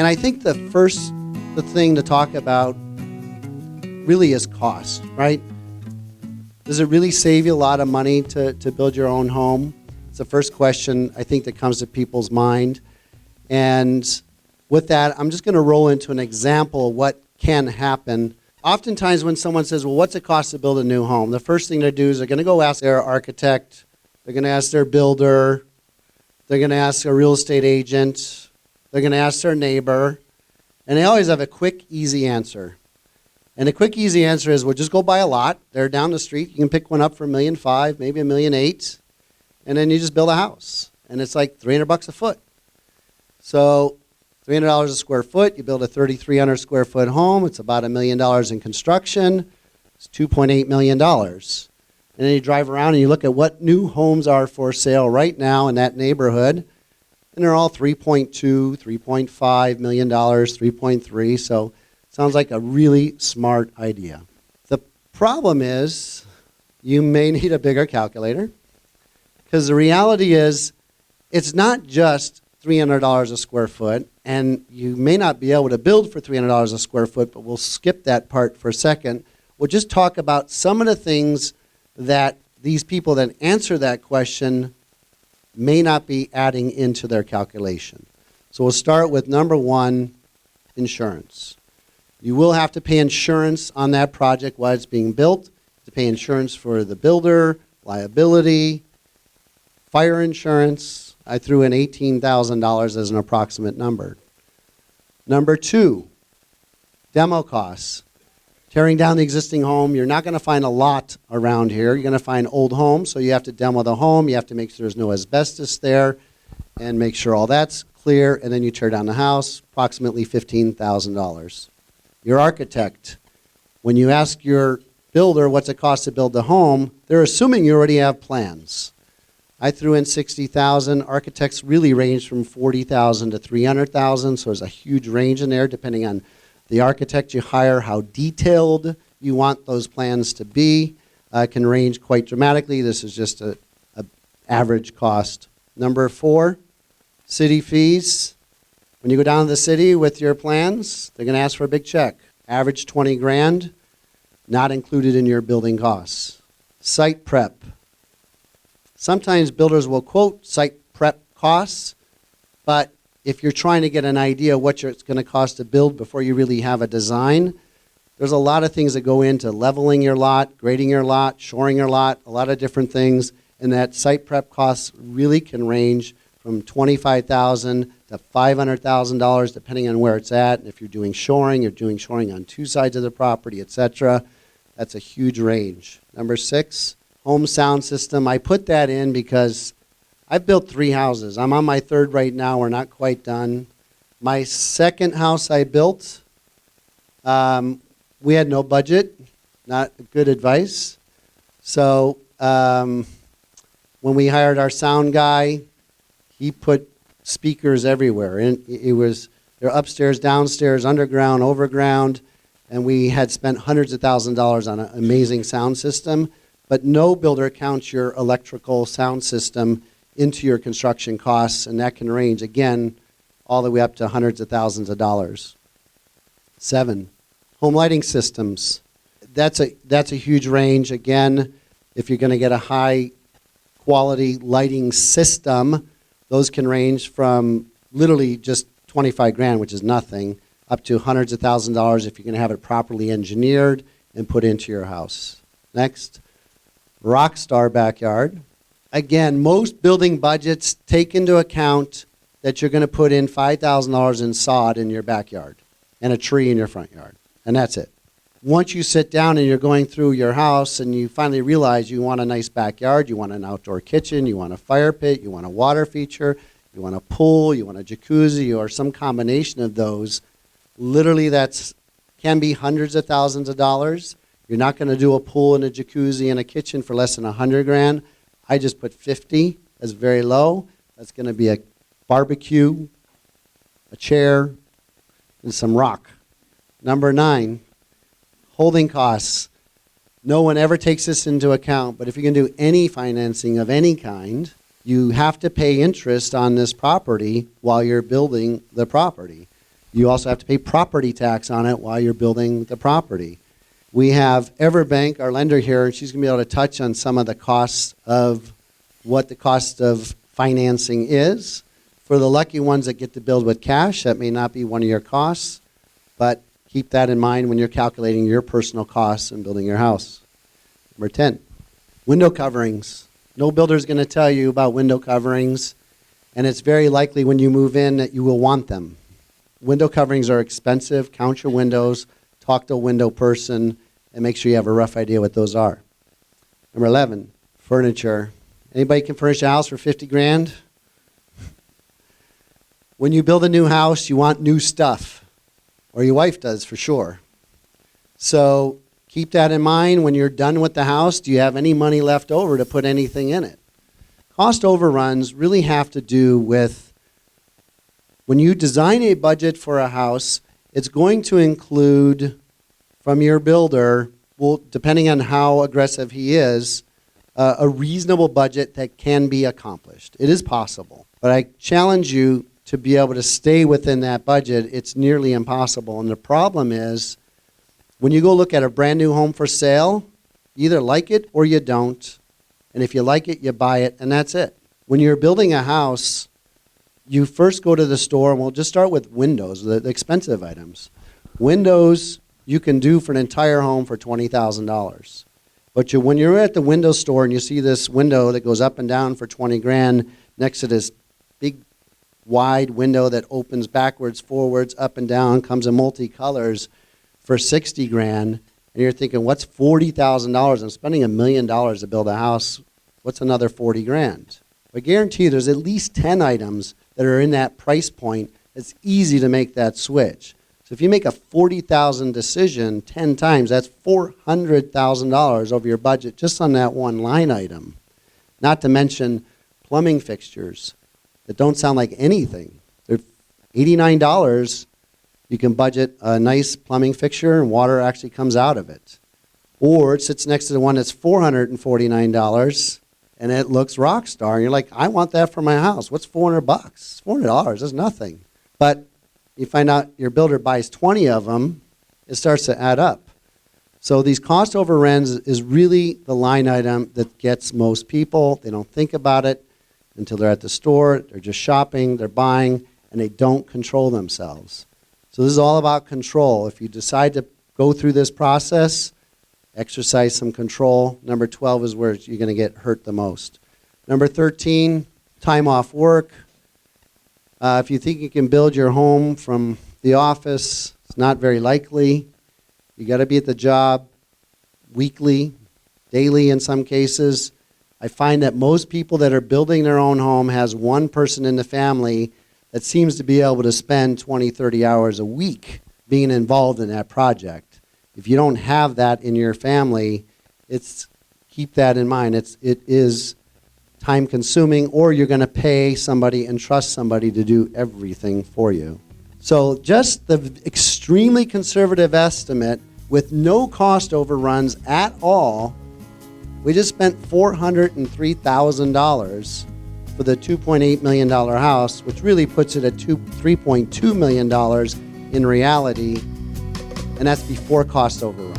And I think the thing to talk about really is cost, right? Does it really save you a lot of money to build your own home? It's the first question I think that comes to people's mind. And with that, I'm just going to roll into an example of what can happen. Oftentimes when someone says, well, what's it cost to build a new home? The first thing they do is they're going to go ask their architect, they're going to ask their builder, they're going to ask a real estate agent, they're going to ask their neighbor, and they always have a quick, easy answer. And the quick, easy answer is, well, just go buy a lot. They're down the street. You can pick one up for $1.5 million, maybe $1.8 million, and then you just build a house. And it's like $300 a foot. So $300 a square foot, you build a 3,300 square foot home. It's about $1 million in construction. It's $2.8 million. And then you drive around and you look at what new homes are for sale right now in that neighborhood. And they're all $3.2, $3.5 million, 3.3. So sounds like a really smart idea. The problem is you may need a bigger calculator, because the reality is it's not just $300 a square foot, and you may not be able to build for $300 a square foot, but we'll skip that part for a second. We'll just talk about some of the things that these people that answer that question may not be adding into their calculation. So we'll start with number one, insurance. You will have to pay insurance on that project while it's being built, to pay insurance for the builder, liability, fire insurance. I threw in $18,000 as an approximate number. Number two, demo costs. Tearing down the existing home, you're not going to find a lot around here. You're going to find old homes, so you have to demo the home. You have to make sure there's no asbestos there and make sure all that's clear, and then you tear down the house, approximately $15,000. Your architect, when you ask your builder what's it cost to build the home, they're assuming you already have plans. I threw in $60,000. Architects really range from $40,000 to $300,000, so there's a huge range in there depending on the architect you hire, how detailed you want those plans to be. Can range quite dramatically. This is just a average cost. Number four, city fees. When you go down to the city with your plans, they're going to ask for a big check. Average 20 grand, not included in your building costs. Site prep. Sometimes builders will quote site prep costs, but if you're trying to get an idea what it's going to cost to build before you really have a design, there's a lot of things that go into leveling your lot, grading your lot, shoring your lot, a lot of different things, and that site prep costs really can range from $25,000 to $500,000 depending on where it's at. And if you're doing shoring on two sides of the property, etc. That's a huge range. Number six, home sound system. I put that in because I've built 3 houses. I'm on my third right now. We're not quite done. My second house I built, we had no budget, not good advice. So when we hired our sound guy, he put speakers everywhere. And they're upstairs, downstairs, underground, overground, and we had spent hundreds of thousands of dollars on an amazing sound system. But no builder counts your electrical sound system into your construction costs, and that can range, again, all the way up to hundreds of thousands of dollars. 7, home lighting systems. That's a huge range. Again, if you're going to get a high quality lighting system, those can range from literally just 25 grand, which is nothing, up to hundreds of thousands of dollars if you're going to have it properly engineered and put into your house. Next, rock star backyard. Again, most building budgets take into account that you're going to put in $5,000 in sod in your backyard and a tree in your front yard, and that's it. Once you sit down and you're going through your house and you finally realize you want a nice backyard, you want an outdoor kitchen, you want a fire pit, you want a water feature, you want a pool, you want a jacuzzi, or some combination of those, literally can be hundreds of thousands of dollars. You're not going to do a pool and a jacuzzi and a kitchen for less than 100 grand. I just put 50 as very low. That's going to be a barbecue, a chair, and some rock. Number 9, holding costs. No one ever takes this into account, but if you're going to do any financing of any kind, you have to pay interest on this property while you're building the property. You also have to pay property tax on it while you're building the property. We have Everbank, our lender here, and she's going to be able to touch on some of the costs of what the cost of financing is. For the lucky ones that get to build with cash, that may not be one of your costs, but keep that in mind when you're calculating your personal costs in building your house. Number 10, window coverings. No builder is going to tell you about window coverings, and it's very likely when you move in that you will want them. Window coverings are expensive. Count your windows, talk to a window person, and make sure you have a rough idea what those are. Number 11, furniture. Anybody can furnish a house for 50 grand? When you build a new house, you want new stuff, or your wife does for sure. So keep that in mind when you're done with the house. Do you have any money left over to put anything in it? Cost overruns really have to do with when you design a budget for a house, it's going to include from your builder, well, depending on how aggressive he is, a reasonable budget that can be accomplished. It is possible, but I challenge you to be able to stay within that budget. It's nearly impossible, and the problem is when you go look at a brand new home for sale, you either like it or you don't, and if you like it, you buy it, and that's it. When you're building a house, you first go to the store, and we'll just start with windows, the expensive items. Windows you can do for an entire home for $20,000. But when you're at the window store and you see this window that goes up and down for 20 grand next to this big wide window that opens backwards, forwards, up and down, comes in multicolors for 60 grand, and you're thinking, what's $40,000? I'm spending $1 million to build a house. What's another 40 grand? I guarantee you there's at least 10 items that are in that price point. It's easy to make that switch. So if you make a $40,000 decision 10 times, that's $400,000 over your budget just on that one line item. Not to mention plumbing fixtures that don't sound like anything. They're $89. You can budget a nice plumbing fixture and water actually comes out of it. Or it sits next to the one that's $449 and it looks rock star. And you're like, I want that for my house. What's $400? $400, that's nothing. But you find out your builder buys 20 of them, it starts to add up. So these cost overruns is really the line item that gets most people. They don't think about it until they're at the store, they're just shopping, they're buying, and they don't control themselves. So this is all about control. If you decide to go through this process, exercise some control. Number 12 is where you're going to get hurt the most. Number 13, time off work. If you think you can build your home from the office, it's not very likely. You got to be at the job weekly, daily in some cases. I find that most people that are building their own home has one person in the family that seems to be able to spend 20, 30 hours a week being involved in that project. If you don't have that in your family, keep that in mind. It is time consuming, or you're going to pay somebody and trust somebody to do everything for you. So just the extremely conservative estimate with no cost overruns at all, we just spent $403,000 for the $2.8 million house, which really puts it at $3.2 million in reality, and that's before cost overruns.